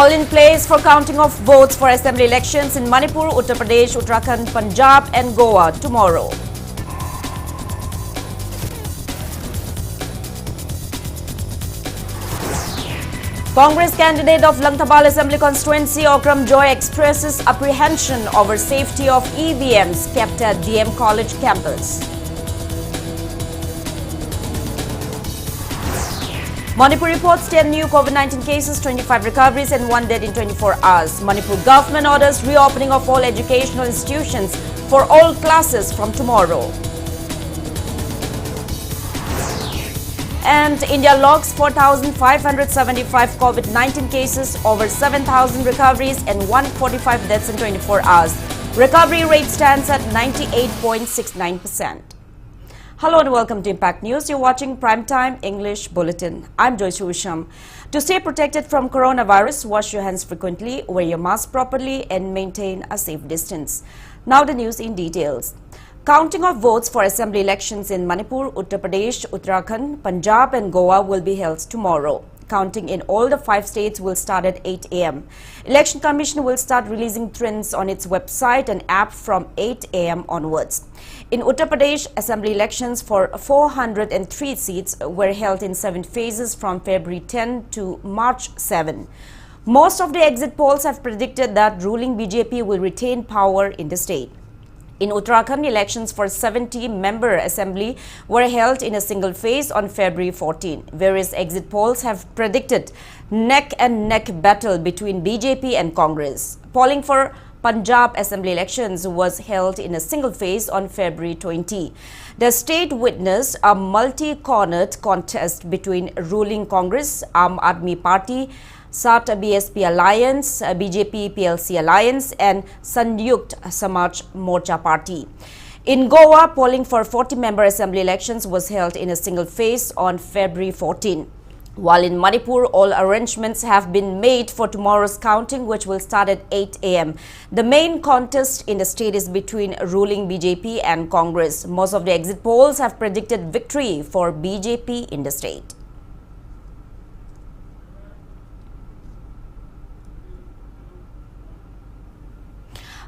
All in place for counting of votes for assembly elections in Manipur, Uttar Pradesh, Uttarakhand, Punjab and Goa tomorrow. Congress candidate of Langtabal Assembly constituency, Okram Joy, expresses apprehension over safety of EVMs kept at DM College campus. Manipur reports 10 new COVID-19 cases, 25 recoveries and 1 death in 24 hours. Manipur government orders reopening of all educational institutions for all classes from tomorrow. And India logs 4,575 COVID-19 cases, over 7,000 recoveries and 145 deaths in 24 hours. Recovery rate stands at 98.69%. Hello and welcome to Impact News. You're watching Primetime English Bulletin. I'm JOYSHREE USHAM. To stay protected from coronavirus, wash your hands frequently, wear your mask properly and maintain a safe distance. Now the news in details. Counting of votes for assembly elections in Manipur, Uttar Pradesh, Uttarakhand, Punjab and Goa will be held tomorrow. Counting in all the 5 states will start at 8 a.m. Election Commission will start releasing trends on its website and app from 8 a.m. onwards. In Uttar Pradesh, assembly elections for 403 seats were held in 7 phases from February 10 to March 7. Most of the exit polls have predicted that ruling BJP will retain power in the state. In Uttarakhand, elections for 70-member assembly were held in a single phase on February 14. Various exit polls have predicted neck-and-neck battle between BJP and Congress. Polling for Punjab assembly elections was held in a single phase on February 20. The state witnessed a multi-cornered contest between ruling Congress, Aam Aadmi Party, SAT BSP Alliance, BJP PLC Alliance and Sanyukt Samaj Morcha Party. In Goa, polling for 40-member assembly elections was held in a single phase on February 14. While in Manipur, all arrangements have been made for tomorrow's counting, which will start at 8 a.m. The main contest in the state is between ruling BJP and Congress. Most of the exit polls have predicted victory for BJP in the state.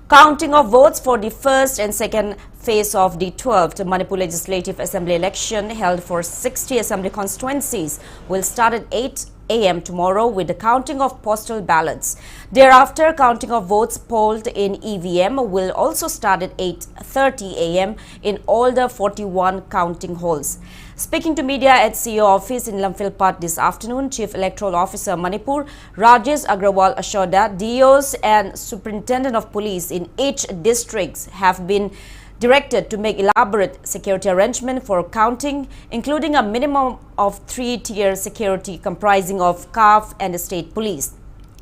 Counting of votes for the first and second phase of the 12th Manipur Legislative Assembly election held for 60 assembly constituencies will start at 8 a.m. tomorrow with the counting of postal ballots. Thereafter, counting of votes polled in EVM will also start at 8:30 a.m. in all the 41 counting halls. Speaking to media at CEO office in Lamphilpat this afternoon, Chief Electoral Officer Manipur, Rajesh Agrawal assured that DOs and Superintendent of Police in each districts have been directed to make elaborate security arrangement for counting, including a minimum of 3-tier security comprising of CAF and the state police.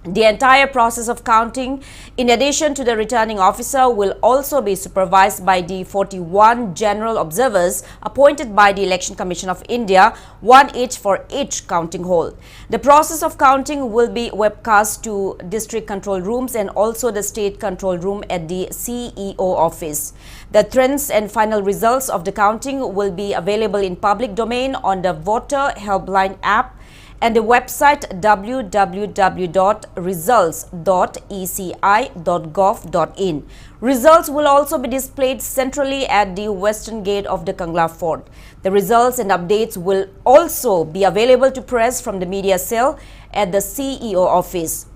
The entire process of counting, in addition to the returning officer, will also be supervised by the 41 general observers appointed by the Election Commission of India, one each for each counting hall. The process of counting will be webcast to district control rooms and also the state control room at the CEO office. The trends and final results of the counting will be available in public domain on the Voter Helpline app and the website www.results.eci.gov.in. Results will also be displayed centrally at the western gate of the Kangla Fort. The results and updates will also be available to press from the media cell at the CEO office.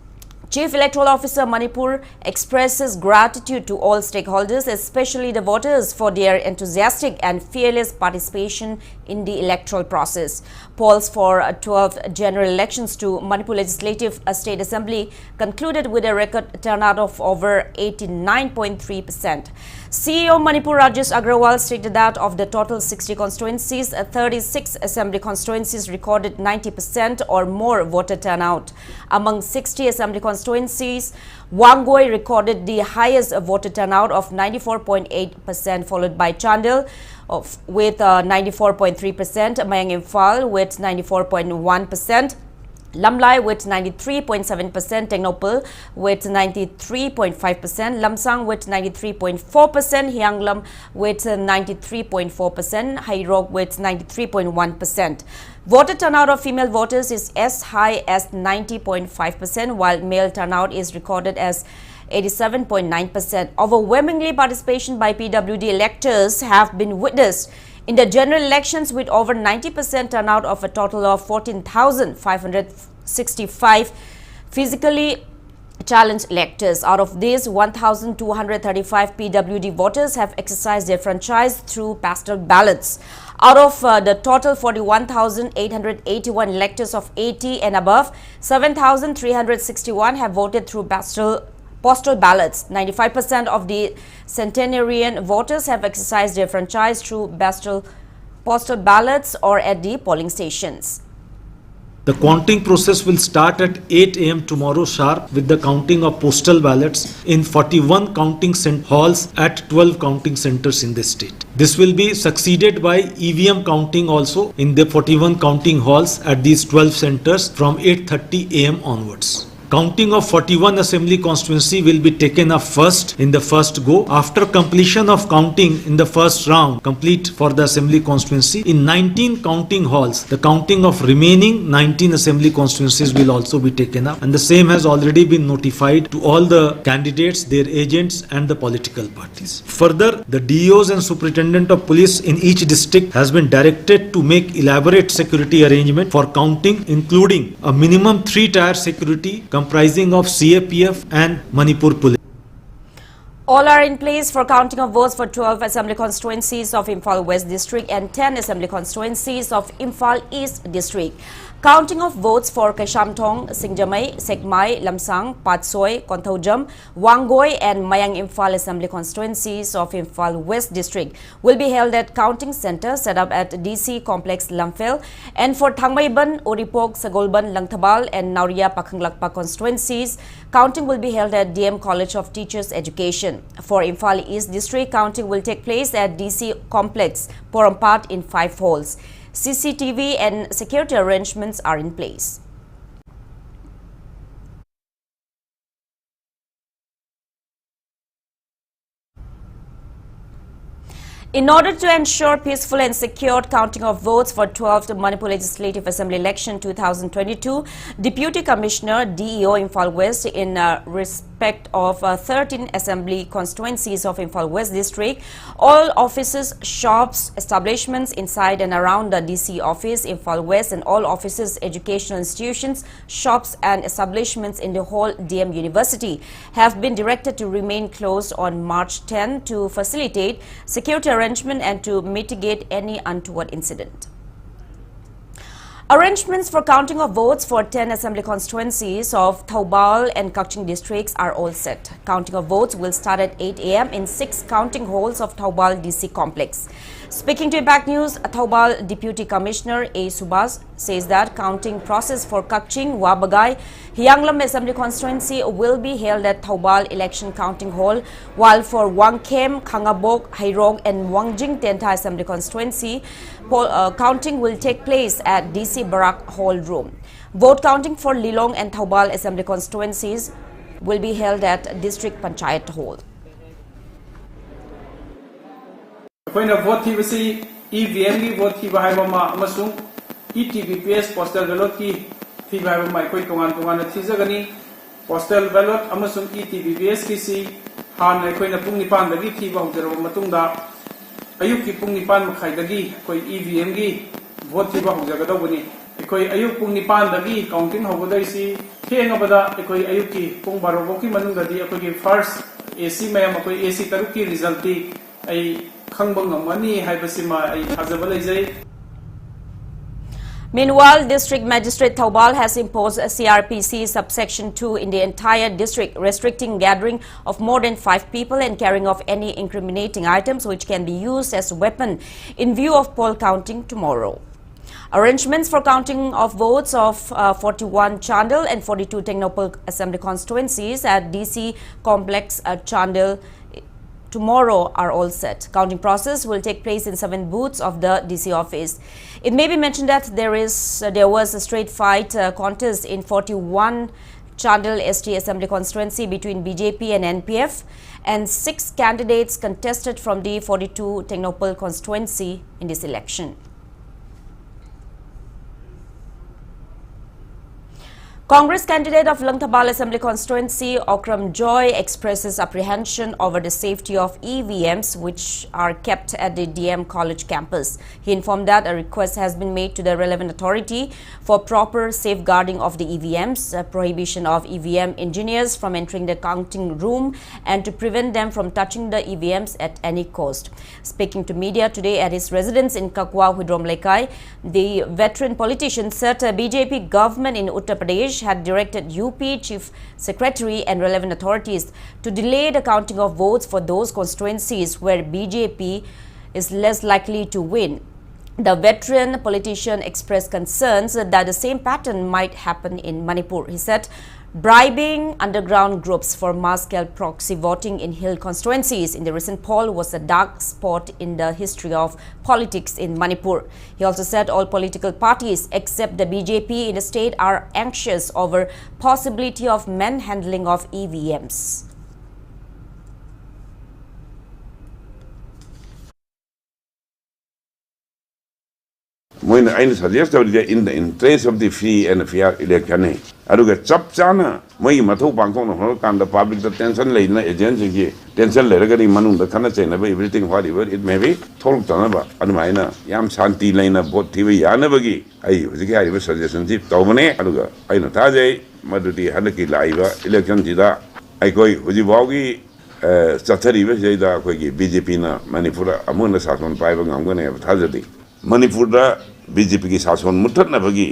Chief Electoral Officer Manipur expresses gratitude to all stakeholders, especially the voters, for their enthusiastic and fearless participation in the electoral process. Polls for 12 general elections to Manipur Legislative State Assembly concluded with a record turnout of over 89.3%. CEO Manipur Rajesh Agrawal stated that of the total 60 constituencies, 36 assembly constituencies recorded 90% or more voter turnout. Among 60 assembly constituencies, Wangoi recorded the highest voter turnout of 94.8%, followed by Chandel with 94.3%, Mayang Imphal with 94.1%, Lamlai with 93.7%, Tengnopal with 93.5%, Lamsang with 93.4%, Hyanglam with 93.4%, Hairok with 93.1%. Voter turnout of female voters is as high as 90.5%, while male turnout is recorded as 87.9%. Overwhelmingly, participation by PWD electors have been witnessed in the general elections, with over 90% turnout of a total of 14,565 physically challenged electors. Out of these, 1,235 PWD voters have exercised their franchise through postal ballots. Out of the total 41,881 electors of 80 and above, 7,361 have voted through postal ballots. 95% of the centenarian voters have exercised their franchise through postal ballots or at the polling stations. The counting process will start at 8 a.m. tomorrow sharp with the counting of postal ballots in 41 counting halls at 12 counting centers in the state. This will be succeeded by EVM counting also in the 41 counting halls at these 12 centers from 8:30 a.m. onwards. Counting of 41 assembly constituency will be taken up first in the first go. After completion of counting in the first round complete for the assembly constituency, in 19 counting halls, the counting of remaining 19 assembly constituencies will also be taken up, and the same has already been notified to all the candidates, their agents and the political parties. Further, the DEOs and Superintendent of Police in each district has been directed to make elaborate security arrangement for counting, including a minimum 3-tier security comprising of CAPF and Manipur Police. All are in place for counting of votes for 12 assembly constituencies of Imphal West District and 10 assembly constituencies of Imphal East District. Counting of votes for Kaishamthong, Singjamai, Sekmai, Lamsang, Patsoi, Konthaujam, Wangoi and Mayang Imphal assembly constituencies of Imphal West District will be held at counting centers set up at DC Complex Lamphel, and for Thangmaiban, Oripok, Sagolban, Langthabal and Nauria Pakhanglakpa constituencies, counting will be held at DM College of Teachers Education. For Imphal East District, counting will take place at DC Complex, Porampat in 5 halls. CCTV and security arrangements are in place. In order to ensure peaceful and secure counting of votes for 12th Manipur Legislative Assembly Election 2022, Deputy Commissioner DEO Imphal West, in respect of 13 assembly constituencies of Imphal West District, all offices, shops, establishments inside and around the DC office, Imphal West, and all offices, educational institutions, shops and establishments in the whole DM University have been directed to remain closed on March 10 to facilitate security arrangements and to mitigate any untoward incident. Arrangements for counting of votes for 10 assembly constituencies of Thaubal and Kakching districts are all set. Counting of votes will start at 8 a.m. in 6 counting halls of Thaubal DC complex. Speaking to Impact News, Thaubal Deputy Commissioner A. Subhas says that counting process for Kakching, Wabagai, Hyanglam Assembly constituency will be held at Thaubal Election Counting Hall, while for Wangkhem, Khangabok, Hairog and Wangjing Tenta Assembly constituency, counting will take place at DC Barak Hall Room. Vote counting for Lilong and Thaubal Assembly constituencies will be held at District Panchayat Hall. Point of vote TVC, EVM vote Tivahama Amasung, ETBPS postal ballot key Tivahama Koi Tongan Tizagani, postal ballot Amasung ETBPS KC, Han Koina Pungipan, the Tiva Matunda, Ayuki Pungipan Makai, Koi EVM vote Tiva Zagadobuni, Koi Ayuk Pungipan, the counting Hovodasi, King of the Koi Ayuki, Pumbaroki Manunda, the first AC Mayam, AC Taruki result. Meanwhile, District Magistrate Thaubal has imposed a CRPC subsection 2 in the entire district, restricting gathering of more than 5 people and carrying of any incriminating items which can be used as a weapon in view of poll counting tomorrow. Arrangements for counting of votes of 41 Chandel and 42 Tengnopal Assembly constituencies at DC Complex Chandel tomorrow are all set. Counting process will take place in 7 booths of the DC office. It may be mentioned that there was a straight fight contest in 41 Chandel ST Assembly constituency between BJP and NPF, and 6 candidates contested from the 42 Technopole constituency in this election. Congress candidate of Langtabal Assembly constituency, Okram Joy, expresses apprehension over the safety of EVMs which are kept at the DM College campus. He informed that a request has been made to the relevant authority for proper safeguarding of the EVMs, prohibition of EVM engineers from entering the counting room, and to prevent them from touching the EVMs at any cost. Speaking to media today at his residence in Kakwa, Hudrom Lekai, the veteran politician said a BJP government in Uttar Pradesh had directed UP Chief Secretary and relevant authorities to delay the counting of votes for those constituencies where BJP is less likely to win. The veteran politician expressed concerns that the same pattern might happen in Manipur. He said bribing underground groups for mass-scale proxy voting in hill constituencies in the recent poll was a dark spot in the history of politics in Manipur. He also said all political parties except the BJP in the state are anxious over possibility of manhandling of EVMs. When I suggest in the interest of the free and fair election, I do get chop chana. My Matu Bangkok and the public attention lay in agency, tension legally manu the Canada, everything whatever it may be, told Tanaba, and Mina, Yam Santi Lane of both TV Yanabagi. I was a guy with suggestion, Tomane, Aluga, I know Taze, Maduti Hanaki Laiva, election Tida, I go with the Bogi, Satari, BJP, Manipura, Amuna Saton, Pipe, I'm going to have Tazati. Manipur BJP की शासन मुठत न बगी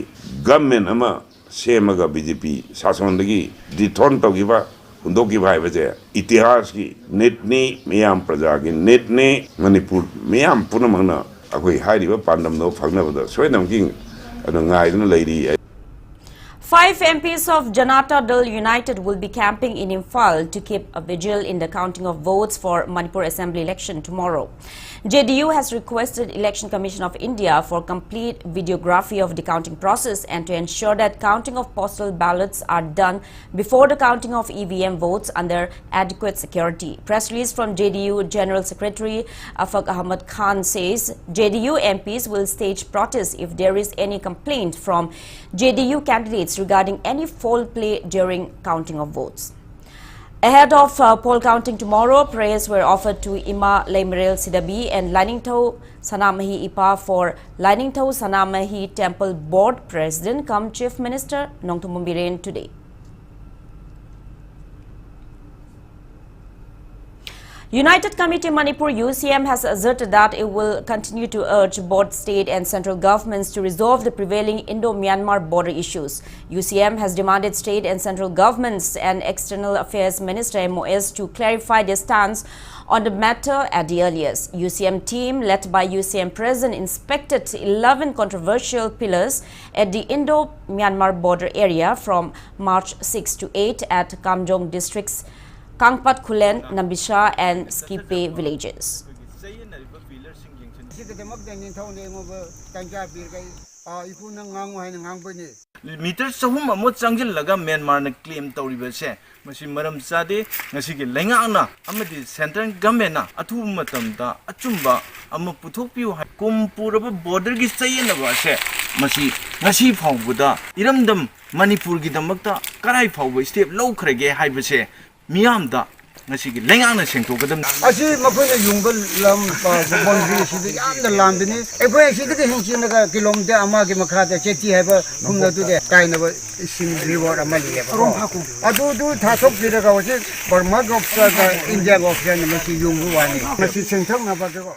government अमा सेमगा BJP शासन दगी डिथॉन तो गिवा उन्दो की भाई बजे इतिहास की नेटनी मियाम प्रजा की नेटने मणिपुर मियाम पुनः मगना अकोई हारी व पांडम दो फगना बदा सोए नमकिंग अनंगाई न लेरी 5 MPs of Janata Dal United will be camping in Imphal to keep a vigil in the counting of votes for Manipur Assembly election tomorrow. JDU has requested Election Commission of India for complete videography of the counting process and to ensure that counting of postal ballots are done before the counting of EVM votes under adequate security. Press release from JDU General Secretary Afaq Ahmad Khan says JDU MPs will stage protests if there is any complaint from JDU candidates regarding any foul play during counting of votes. Ahead of poll counting tomorrow, prayers were offered to Ima Laimerel Sidabi and Lainingtau Sanamahi Ipa for Lainingtau Sanamahi Temple Board President cum Chief Minister Nongtumumbiren today. United Committee Manipur UCM has asserted that it will continue to urge both state and central governments to resolve the prevailing Indo-Myanmar border issues. UCM has demanded state and central governments and External Affairs Minister MOS to clarify their stance on the matter at the earliest. UCM team led by UCM President inspected 11 controversial pillars at the Indo-Myanmar border area from March 6 to 8 at Kamjong districts Kangpat Kulen, Nambisha and Skipe villages. Meter sahum amot sangjil laga Myanmar na claim tawriba se masi maram sade ngasi ge lenga na amadi central government na athu matam da achumba amma puthok piu kumpuraba border gi sayena ba se masi ngasi phawbuda iramdam Manipur gi damakta karai phawba step low khrege haiba se Miamda, Nasi Lengan and Togadam. I see Mapuna Jungle Lam Bonvi, I'm the Lambini. If I see the Hinchina Kilom de Amagi Makata, Chetty have a Kumna to the kind of a reward Amalia. I do Tasok Pirago, but Magov India of Masi Jungu, Masi Sentum about the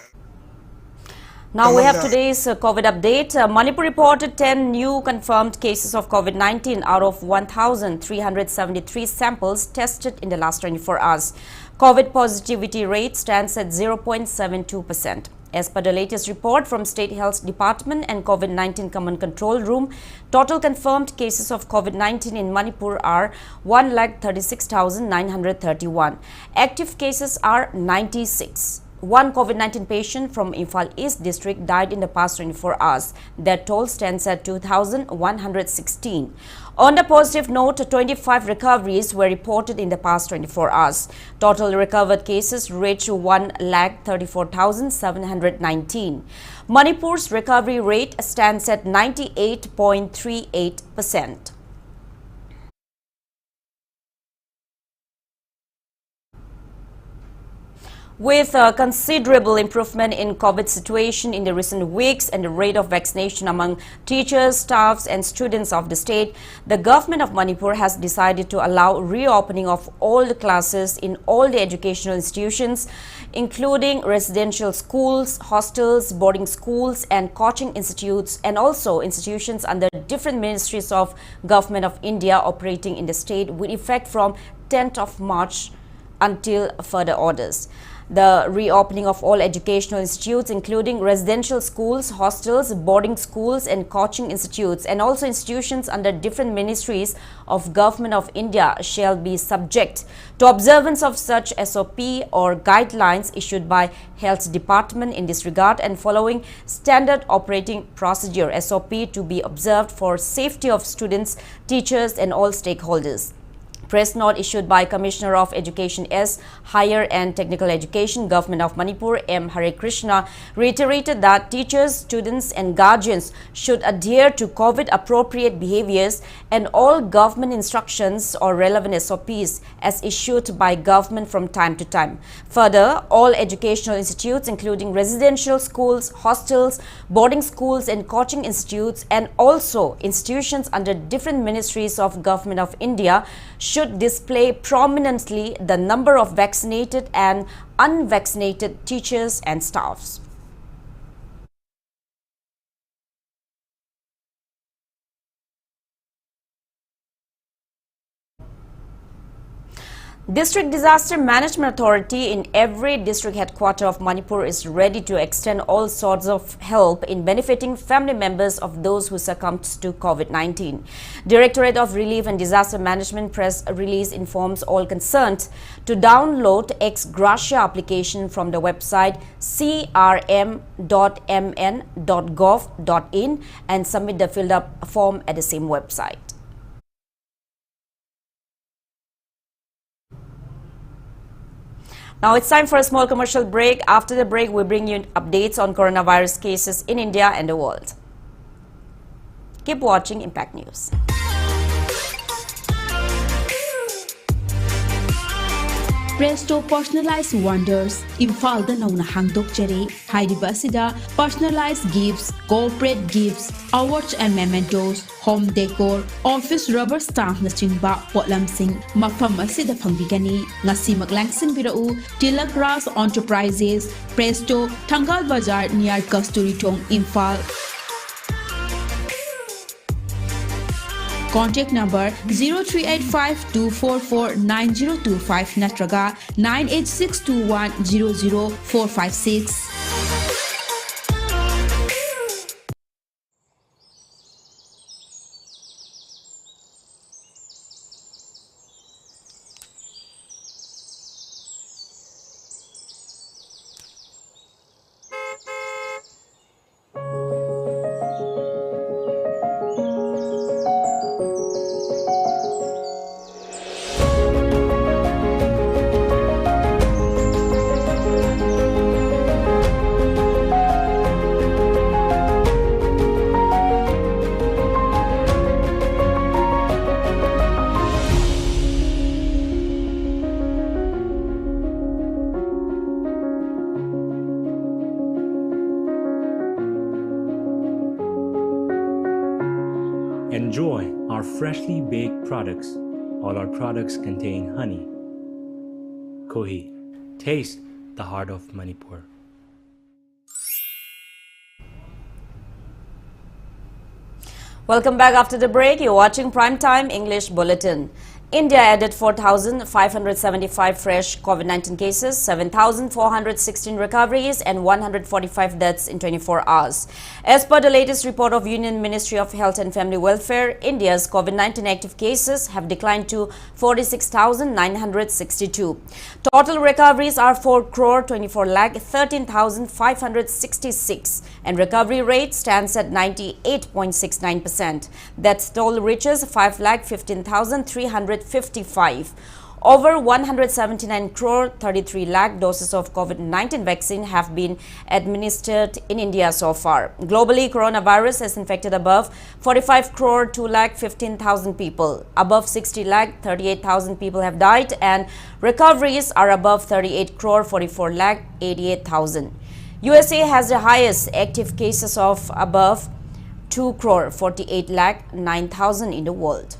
Now we have today's COVID update. Manipur reported 10 new confirmed cases of COVID-19 out of 1,373 samples tested in the last 24 hours. COVID positivity rate stands at 0.72%. As per the latest report from State Health Department and COVID-19 Command Control Room, total confirmed cases of COVID-19 in Manipur are 136,931. Active cases are 96. One COVID-19 patient from Imphal East District died in the past 24 hours. Their toll stands at 2,116. On the positive note, 25 recoveries were reported in the past 24 hours. Total recovered cases reached 1,34,719. Manipur's recovery rate stands at 98.38%. With a considerable improvement in COVID situation in the recent weeks and the rate of vaccination among teachers, staffs and students of the state, the government of Manipur has decided to allow reopening of all the classes in all the educational institutions, including residential schools, hostels, boarding schools and coaching institutes, and also institutions under different ministries of Government of India operating in the state with effect from 10th of March until further orders. The reopening of all educational institutes, including residential schools, hostels, boarding schools and coaching institutes, and also institutions under different ministries of Government of India shall be subject to observance of such SOP or guidelines issued by Health Department in this regard and following standard operating procedure SOP to be observed for safety of students, teachers and all stakeholders. Press note issued by Commissioner of Education S, Higher and Technical Education, Government of Manipur, M. Hare Krishna, reiterated that teachers, students and guardians should adhere to COVID-appropriate behaviors and all government instructions or relevant SOPs as issued by government from time to time. Further, all educational institutes, including residential schools, hostels, boarding schools and coaching institutes, and also institutions under different ministries of Government of India, should display prominently the number of vaccinated and unvaccinated teachers and staffs. District Disaster Management Authority in every district headquarters of Manipur is ready to extend all sorts of help in benefiting family members of those who succumbed to COVID-19. Directorate of Relief and Disaster Management press release informs all concerned to download ex gratia application from the website crm.mn.gov.in and submit the filled up form at the same website. Now it's time for a small commercial break. After the break, we bring you updates on coronavirus cases in India and the world. Keep watching Impact News. Presto Personalized Wonders, Imphal da nauna hangdok jare, hairiba asida personalized gifts, corporate gifts, awards and mementos, home decor, office rubber stamp na chingba potlamsing mafam asida phangbigani ngasi maglangsin birau Tilak Ras Enterprises, Presto, Thangal Bazar near Kasturi Thong, Imphal. Contact number 0385-244-9025 natraga 98621-00456. Enjoy our freshly baked products. All our products contain honey. Kohi, taste the heart of Manipur. Welcome back after the break. You're watching Primetime English Bulletin. India added 4,575 fresh COVID-19 cases, 7,416 recoveries and 145 deaths in 24 hours. As per the latest report of Union Ministry of Health and Family Welfare, India's COVID-19 active cases have declined to 46,962. Total recoveries are 4,24,13,566 and recovery rate stands at 98.69%. Death toll reaches 5,15,355. Over 179 crore 33 lakh doses of COVID-19 vaccine have been administered in India so far. Globally, coronavirus has infected above 45 crore 2 lakh 15,000 people. Above 60 lakh 38,000 people have died and recoveries are above 38 crore 44 lakh 88,000. USA has the highest active cases of above 2 crore 48 lakh 9,000 in the world.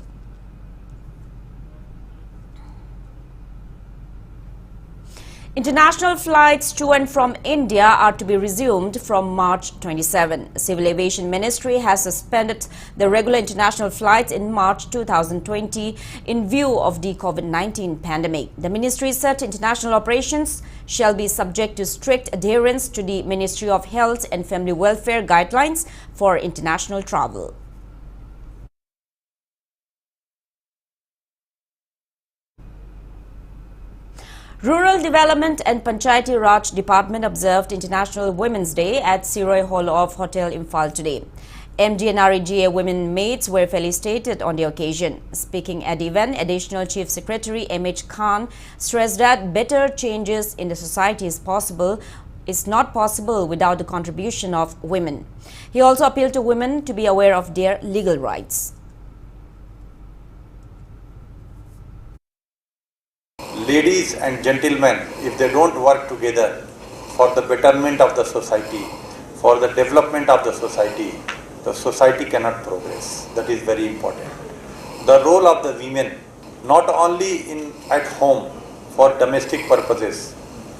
International flights to and from India are to be resumed from March 27. Civil Aviation Ministry has suspended the regular international flights in March 2020 in view of the COVID-19 pandemic. The ministry said international operations shall be subject to strict adherence to the Ministry of Health and Family Welfare guidelines for international travel. Rural Development and Panchayati Raj Department observed International Women's Day at Siroy Hall of Hotel Imphal today. MD and REGA women maids were felicitated on the occasion. Speaking at the event, Additional Chief Secretary M.H. Khan stressed that better changes in the society is not possible without the contribution of women. He also appealed to women to be aware of their legal rights. Ladies and gentlemen, if they don't work together for the betterment of the society, for the development of the society cannot progress. That is very important. The role of the women, not only at home for domestic purposes,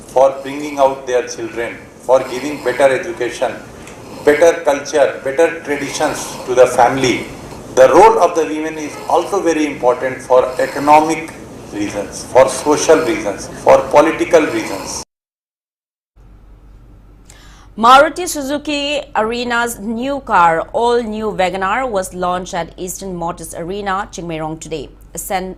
for bringing out their children, for giving better education, better culture, better traditions to the family. The role of the women is also very important for economic reasons, for social reasons, for political reasons. Maruti Suzuki Arena's new car, all-new WagonR, was launched at Eastern Motors Arena, Chingmairong today.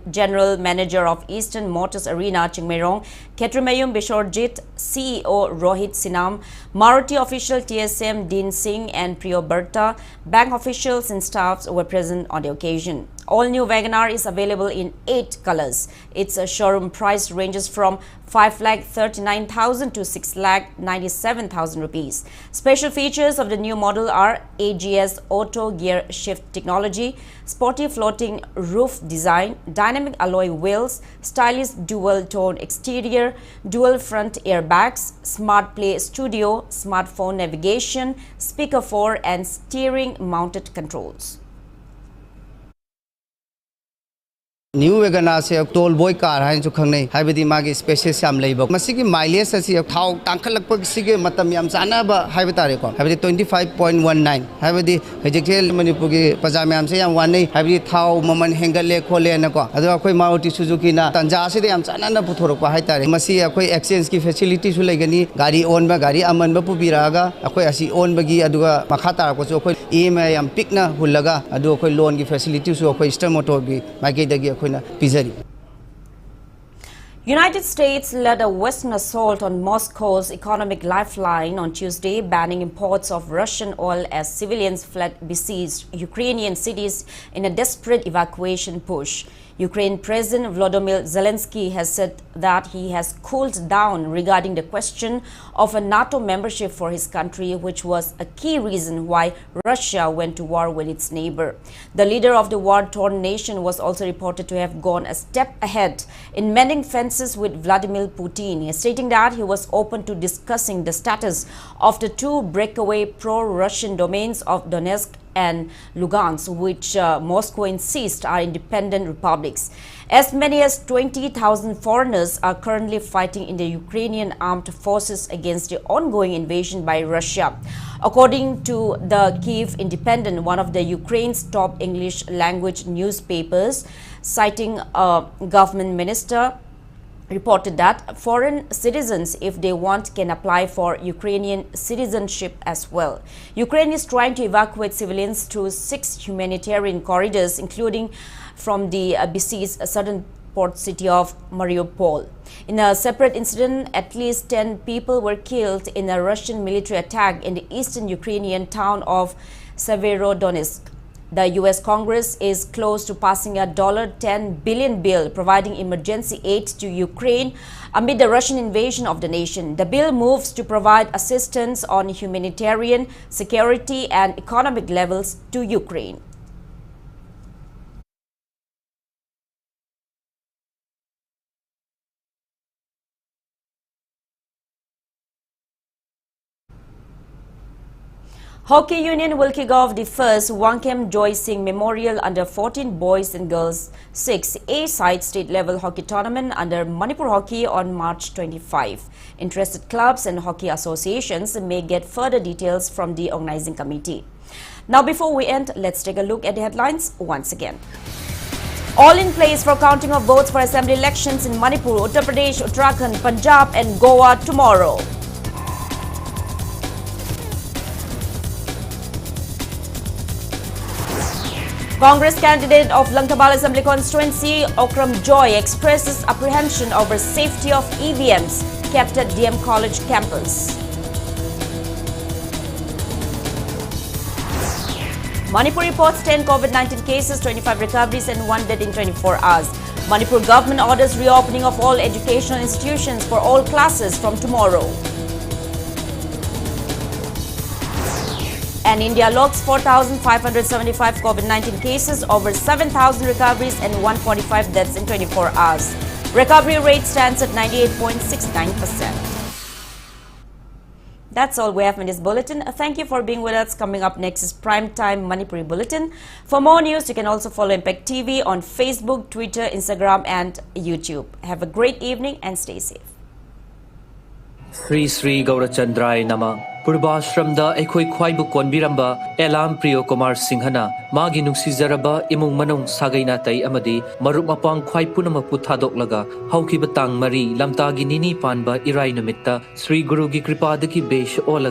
General Manager of Eastern Motors Arena, Chingmairong, Ketrimayum Bishorjit, CEO Rohit Sinam, Maruti official TSM Dean Singh and Priyo Berta, bank officials and staffs were present on the occasion. All-new WagonR is available in 8 colors. Its showroom price ranges from 5,39,000 to 6,97,000 rupees. Special features of the new model are AGS auto gear shift technology, sporty floating roof design, dynamic alloy wheels, stylish dual-tone exterior, dual front airbags, Smart Play Studio, smartphone navigation, speaker 4 and steering mounted controls. New WagonR se tall boy car hain chu khangnei haibadi magi spaces yam leibak masigi mileage asi thau tangkhalakpak sige matam yam chana ba haibata ko haibadi 25.19 haibadi hejekse Manipur gi pajam yam se yam wanei haibadi thau maman hengale khole na ko adu akoi Maruti Suzuki na tanja se yam chana na puthorok pa haitare masi akoi exchange ki facility su legani gari on ba gari aman ba pubiraga akoi asi on ba gi aduga makha tar ko chu akoi EMI yam pikna hulaga adu akoi loan gi facility su akoi Star Motor gi magi dagi United States led a Western assault on Moscow's economic lifeline on Tuesday, banning imports of Russian oil as civilians fled besieged Ukrainian cities in a desperate evacuation push. Ukraine President Volodymyr Zelensky has said that he has cooled down regarding the question of a NATO membership for his country, which was a key reason why Russia went to war with its neighbor. The leader of the war-torn nation was also reported to have gone a step ahead in mending fences with Vladimir Putin, stating that he was open to discussing the status of the 2 breakaway pro-Russian domains of Donetsk and Lugansk, which Moscow insists are independent republics. As many as 20,000 foreigners are currently fighting in the Ukrainian armed forces against the ongoing invasion by Russia. According to the Kyiv Independent, one of the Ukraine's top English language newspapers, citing a government minister, reported that foreign citizens, if they want, can apply for Ukrainian citizenship as well. Ukraine is trying to evacuate civilians through 6 humanitarian corridors, including from the besieged southern port city of Mariupol. In a separate incident, at least 10 people were killed in a Russian military attack in the eastern Ukrainian town of Severodonetsk. The U.S. Congress is close to passing a $10 billion bill providing emergency aid to Ukraine amid the Russian invasion of the nation. The bill moves to provide assistance on humanitarian, security, and economic levels to Ukraine. Hockey Union will kick off the first Wangkem Joy Singh Memorial Under-14 Boys and Girls 6 A-side state-level hockey tournament under Manipur Hockey on March 25. Interested clubs and hockey associations may get further details from the organizing committee. Now, before we end, let's take a look at the headlines once again. All in place for counting of votes for assembly elections in Manipur, Uttar Pradesh, Uttarakhand, Punjab and Goa tomorrow. Congress candidate of Langtabal Assembly constituency, Okram Joy, expresses apprehension over safety of EVMs kept at DM College campus. Manipur reports 10 COVID-19 cases, 25 recoveries and 1 death in 24 hours. Manipur government orders reopening of all educational institutions for all classes from tomorrow. And India logs 4,575 COVID-19 cases, over 7,000 recoveries and 145 deaths in 24 hours. Recovery rate stands at 98.69%. That's all we have in this bulletin. Thank you for being with us. Coming up next is Primetime Manipuri Bulletin. For more news, you can also follow Impact TV on Facebook, Twitter, Instagram and YouTube. Have a great evening and stay safe. Sri Sri Gaurachandrai Nama Purbashramda Ekhoi Khwaibu Konbiramba Elam Priyo Kumar Singhana Magi Nuksizaraba Imung Manung Sagaina Tai Amadi Marup Mapang Khwai Punamapu Thadok Hauki Batang Mari Lamtagi Nini Panba Irai Numitta Sri Guru Gi Kripadaki Besh Olaga